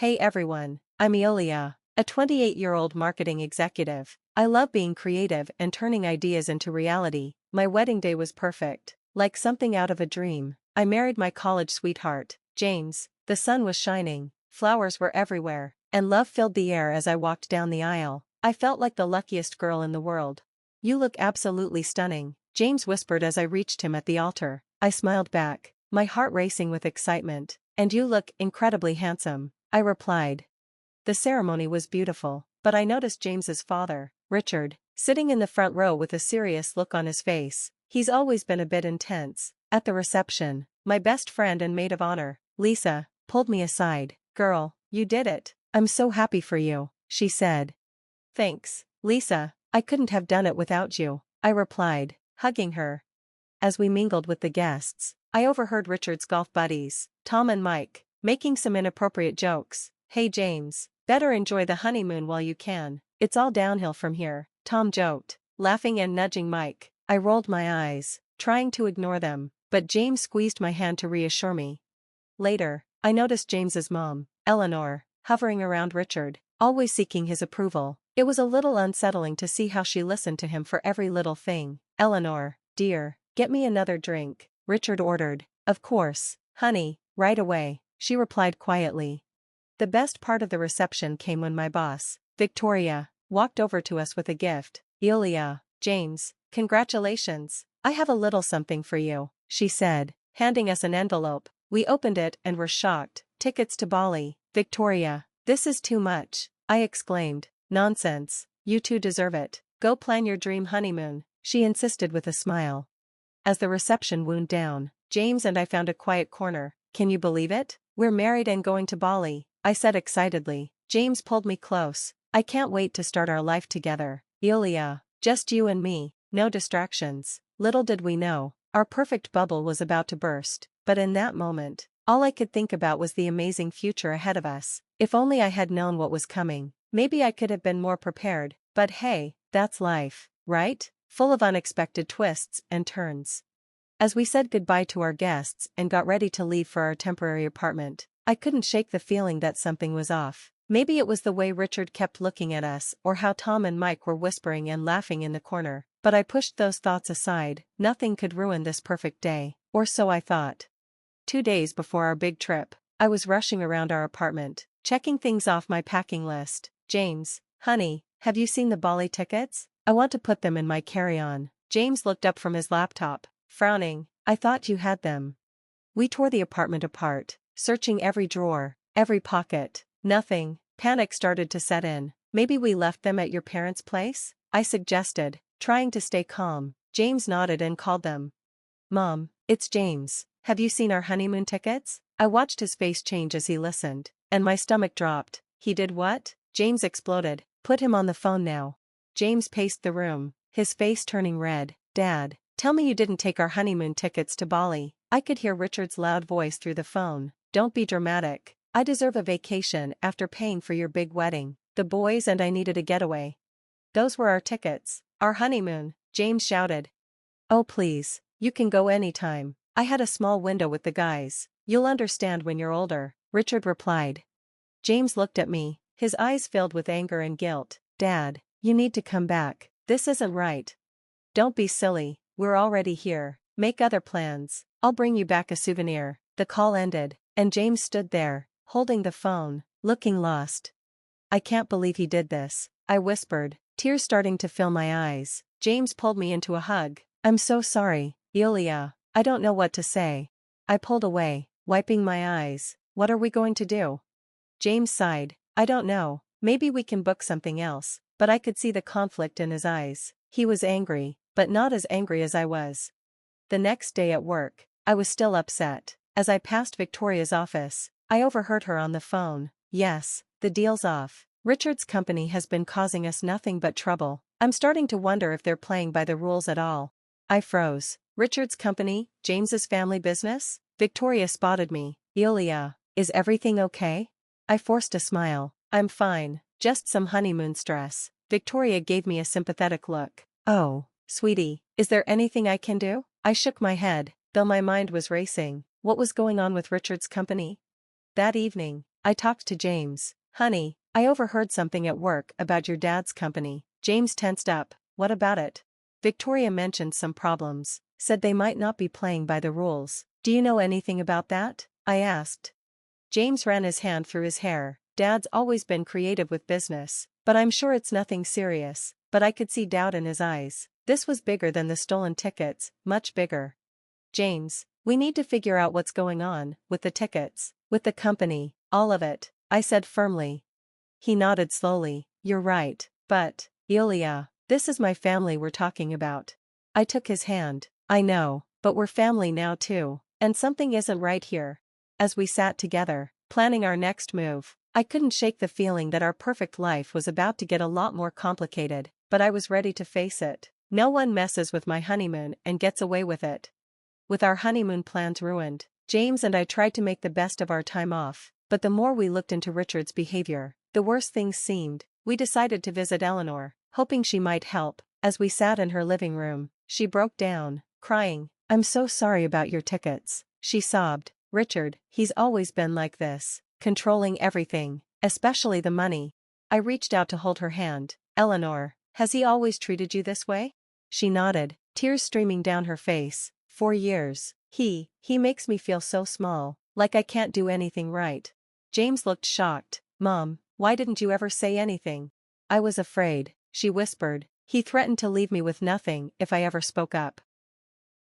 Hey everyone, I'm Iulia, a 28-year-old marketing executive. I love being creative and turning ideas into reality. My wedding day was perfect, like something out of a dream. I married my college sweetheart, James. The sun was shining, flowers were everywhere, and love filled the air as I walked down the aisle. I felt like the luckiest girl in the world. "You look absolutely stunning," James whispered as I reached him at the altar. I smiled back, my heart racing with excitement. "And you look incredibly handsome," I replied. The ceremony was beautiful, but I noticed James's father, Richard, sitting in the front row with a serious look on his face. He's always been a bit intense. At the reception, my best friend and maid of honor, Lisa, pulled me aside. "Girl, you did it. I'm so happy for you," she said. "Thanks, Lisa, I couldn't have done it without you," I replied, hugging her. As we mingled with the guests, I overheard Richard's golf buddies, Tom and Mike, making some inappropriate jokes. "Hey James, better enjoy the honeymoon while you can. It's all downhill from here," Tom joked, laughing and nudging Mike. I rolled my eyes, trying to ignore them, but James squeezed my hand to reassure me. Later, I noticed James's mom, Eleanor, hovering around Richard, always seeking his approval. It was a little unsettling to see how she listened to him for every little thing. "Eleanor, dear, get me another drink," Richard ordered. "Of course, honey, right away," she replied quietly. The best part of the reception came when my boss, Victoria, walked over to us with a gift. "Iulia, James, congratulations. I have a little something for you," she said, handing us an envelope. We opened it and were shocked. "Tickets to Bali." "Victoria, this is too much," I exclaimed. "Nonsense, you two deserve it. Go plan your dream honeymoon," she insisted with a smile. As the reception wound down, James and I found a quiet corner. "Can you believe it? We're married and going to Bali," I said excitedly. James pulled me close. "I can't wait to start our life together, Iulia. Just you and me, no distractions." Little did we know, our perfect bubble was about to burst. But in that moment, all I could think about was the amazing future ahead of us. If only I had known what was coming, maybe I could have been more prepared. But hey, that's life, right? Full of unexpected twists and turns. As we said goodbye to our guests and got ready to leave for our temporary apartment, I couldn't shake the feeling that something was off. Maybe it was the way Richard kept looking at us or how Tom and Mike were whispering and laughing in the corner. But I pushed those thoughts aside. Nothing could ruin this perfect day, or so I thought. 2 days before our big trip, I was rushing around our apartment, checking things off my packing list. "James, honey, have you seen the Bali tickets? I want to put them in my carry-on." James looked up from his laptop, frowning. "I thought you had them." We tore the apartment apart, searching every drawer, every pocket. Nothing. Panic started to set in. "Maybe we left them at your parents' place?" I suggested, trying to stay calm. James nodded and called them. "Mom, it's James. Have you seen our honeymoon tickets?" I watched his face change as he listened, and my stomach dropped. "He did what?" James exploded. "Put him on the phone now." James paced the room, his face turning red. "Dad, tell me you didn't take our honeymoon tickets to Bali." I could hear Richard's loud voice through the phone. "Don't be dramatic. I deserve a vacation after paying for your big wedding. The boys and I needed a getaway." "Those were our tickets. Our honeymoon," James shouted. "Oh please, you can go anytime. I had a small window with the guys. You'll understand when you're older," Richard replied. James looked at me, his eyes filled with anger and guilt. "Dad, you need to come back. This isn't right." "Don't be silly, we're already here. Make other plans. I'll bring you back a souvenir." The call ended, and James stood there, holding the phone, looking lost. "I can't believe he did this," I whispered, tears starting to fill my eyes. James pulled me into a hug. "I'm so sorry, Iulia. I don't know what to say." I pulled away, wiping my eyes. "What are we going to do?" James sighed. "I don't know, maybe we can book something else," but I could see the conflict in his eyes. He was angry, but not as angry as I was. The next day at work, I was still upset. As I passed Victoria's office, I overheard her on the phone. "Yes, the deal's off. Richard's company has been causing us nothing but trouble. I'm starting to wonder if they're playing by the rules at all." I froze. "Richard's company, James's family business?" Victoria spotted me. "Iulia, is everything okay?" I forced a smile. "I'm fine, just some honeymoon stress." Victoria gave me a sympathetic look. "Oh, sweetie, is there anything I can do?" I shook my head, though my mind was racing. What was going on with Richard's company? That evening, I talked to James. Honey, I overheard something at work about your dad's company. James tensed up. What about it? Victoria mentioned some problems, said they might not be playing by the rules. Do you know anything about that? I asked. James ran his hand through his hair. Dad's always been creative with business, but I'm sure it's nothing serious. But I could see doubt in his eyes. This was bigger than the stolen tickets, much bigger. James, we need to figure out what's going on with the tickets, with the company, all of it, I said firmly. He nodded slowly. You're right, but, Iulia, this is my family we're talking about. I took his hand. I know, but we're family now too, and something isn't right here. As we sat together, planning our next move, I couldn't shake the feeling that our perfect life was about to get a lot more complicated, but I was ready to face it. No one messes with my honeymoon and gets away with it. With our honeymoon plans ruined, James and I tried to make the best of our time off, but the more we looked into Richard's behavior, the worse things seemed. We decided to visit Eleanor, hoping she might help. As we sat in her living room, she broke down, crying. I'm so sorry about your tickets, she sobbed. Richard, he's always been like this, controlling everything, especially the money. I reached out to hold her hand. Eleanor, has he always treated you this way? She nodded, tears streaming down her face. 4 years. He makes me feel so small, like I can't do anything right. James looked shocked. Mom, why didn't you ever say anything? I was afraid, she whispered. He threatened to leave me with nothing if I ever spoke up.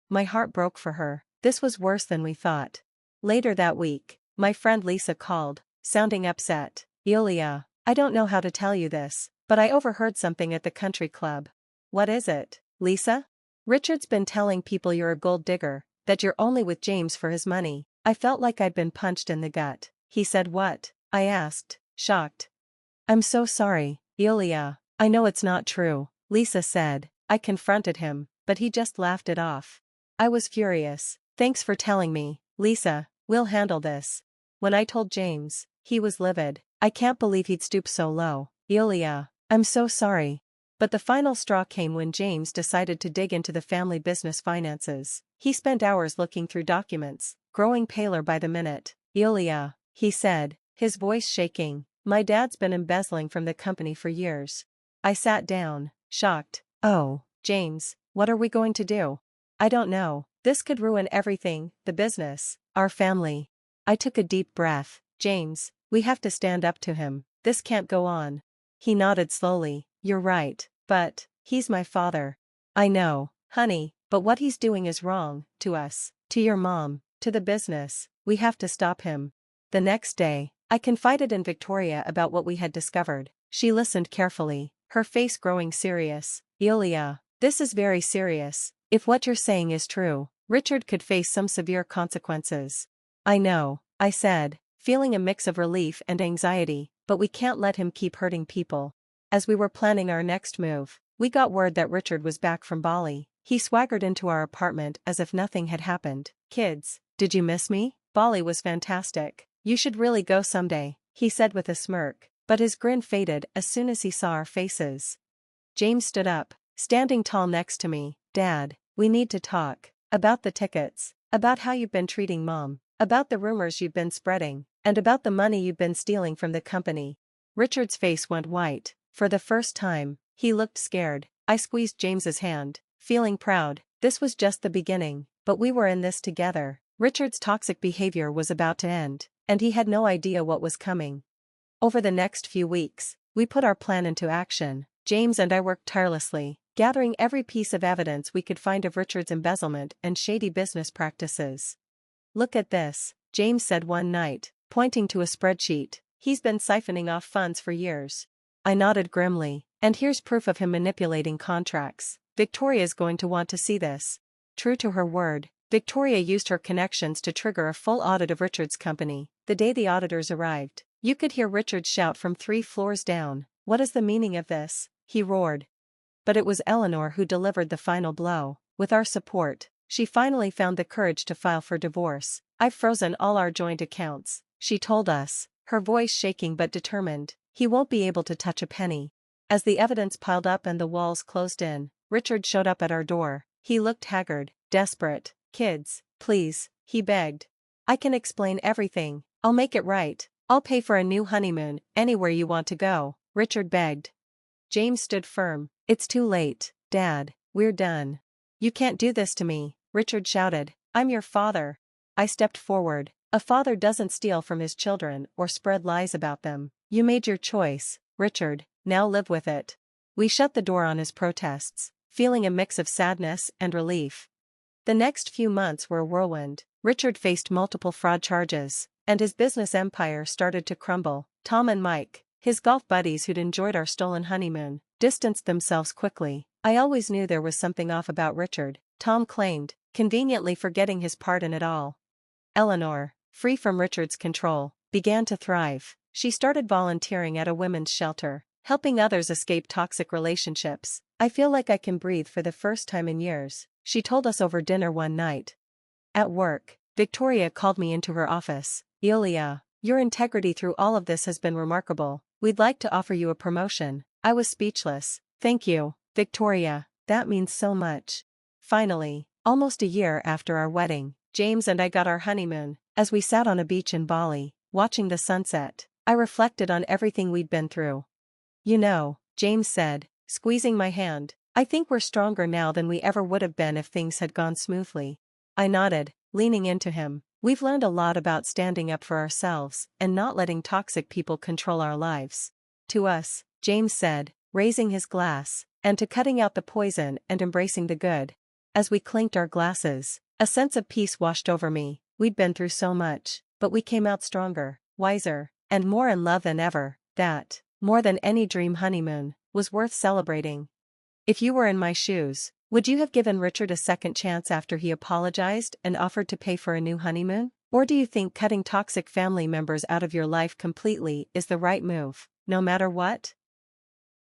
My heart broke for her. This was worse than we thought. Later that week, my friend Lisa called, sounding upset. Iulia, I don't know how to tell you this, but I overheard something at the country club. What is it, Lisa? Richard's been telling people you're a gold digger, that you're only with James for his money. I felt like I'd been punched in the gut. He said what? I asked, shocked. I'm so sorry, Iulia. I know it's not true, Lisa said. I confronted him, but he just laughed it off. I was furious. Thanks for telling me, Lisa. We'll handle this. When I told James, he was livid. I can't believe he'd stoop so low. Iulia, I'm so sorry. But the final straw came when James decided to dig into the family business finances. He spent hours looking through documents, growing paler by the minute. Iulia, he said, his voice shaking, my dad's been embezzling from the company for years. I sat down, shocked. Oh, James, what are we going to do? I don't know. This could ruin everything, the business, our family. I took a deep breath. James, we have to stand up to him. This can't go on. He nodded slowly. You're right, but, he's my father. I know, honey, but what he's doing is wrong, to us, to your mom, to the business. We have to stop him. The next day, I confided in Victoria about what we had discovered. She listened carefully, her face growing serious. Iulia, this is very serious. If what you're saying is true, Richard could face some severe consequences. I know, I said, feeling a mix of relief and anxiety, but we can't let him keep hurting people. As we were planning our next move, we got word that Richard was back from Bali. He swaggered into our apartment as if nothing had happened. Kids, did you miss me? Bali was fantastic. You should really go someday, he said with a smirk, but his grin faded as soon as he saw our faces. James stood up, standing tall next to me. Dad, we need to talk. About the tickets, about how you've been treating Mom, about the rumors you've been spreading, and about the money you've been stealing from the company. Richard's face went white. For the first time, he looked scared. I squeezed James's hand, feeling proud. This was just the beginning, but we were in this together. Richard's toxic behavior was about to end, and he had no idea what was coming. Over the next few weeks, we put our plan into action. James and I worked tirelessly, gathering every piece of evidence we could find of Richard's embezzlement and shady business practices. Look at this, James said one night, pointing to a spreadsheet. He's been siphoning off funds for years. I nodded grimly, and here's proof of him manipulating contracts. Victoria's going to want to see this. True to her word, Victoria used her connections to trigger a full audit of Richard's company. The day the auditors arrived, you could hear Richard shout from 3 floors down. What is the meaning of this? He roared. But it was Eleanor who delivered the final blow. With our support, she finally found the courage to file for divorce. I've frozen all our joint accounts, she told us, her voice shaking but determined. He won't be able to touch a penny. As the evidence piled up and the walls closed in, Richard showed up at our door. He looked haggard, desperate. Kids, please, he begged. I can explain everything. I'll make it right. I'll pay for a new honeymoon, anywhere you want to go, Richard begged. James stood firm. It's too late, Dad, we're done. You can't do this to me, Richard shouted. I'm your father. I stepped forward. A father doesn't steal from his children or spread lies about them. You made your choice, Richard, now live with it. We shut the door on his protests, feeling a mix of sadness and relief. The next few months were a whirlwind. Richard faced multiple fraud charges, and his business empire started to crumble. Tom and Mike, his golf buddies who'd enjoyed our stolen honeymoon, distanced themselves quickly. I always knew there was something off about Richard, Tom claimed, conveniently forgetting his part in it all. Eleanor, free from Richard's control, began to thrive. She started volunteering at a women's shelter, helping others escape toxic relationships. I feel like I can breathe for the first time in years, she told us over dinner one night. At work, Victoria called me into her office. Iulia, your integrity through all of this has been remarkable. We'd like to offer you a promotion. I was speechless. Thank you, Victoria, that means so much. Finally, almost a year after our wedding, James and I got our honeymoon. As we sat on a beach in Bali, watching the sunset, I reflected on everything we'd been through. You know, James said, squeezing my hand, I think we're stronger now than we ever would have been if things had gone smoothly. I nodded, leaning into him. We've learned a lot about standing up for ourselves and not letting toxic people control our lives. To us, James said, raising his glass, and to cutting out the poison and embracing the good. As we clinked our glasses, a sense of peace washed over me. We'd been through so much, but we came out stronger, wiser, and more in love than ever. That, more than any dream honeymoon, was worth celebrating. If you were in my shoes, would you have given Richard a second chance after he apologized and offered to pay for a new honeymoon? Or do you think cutting toxic family members out of your life completely is the right move, no matter what?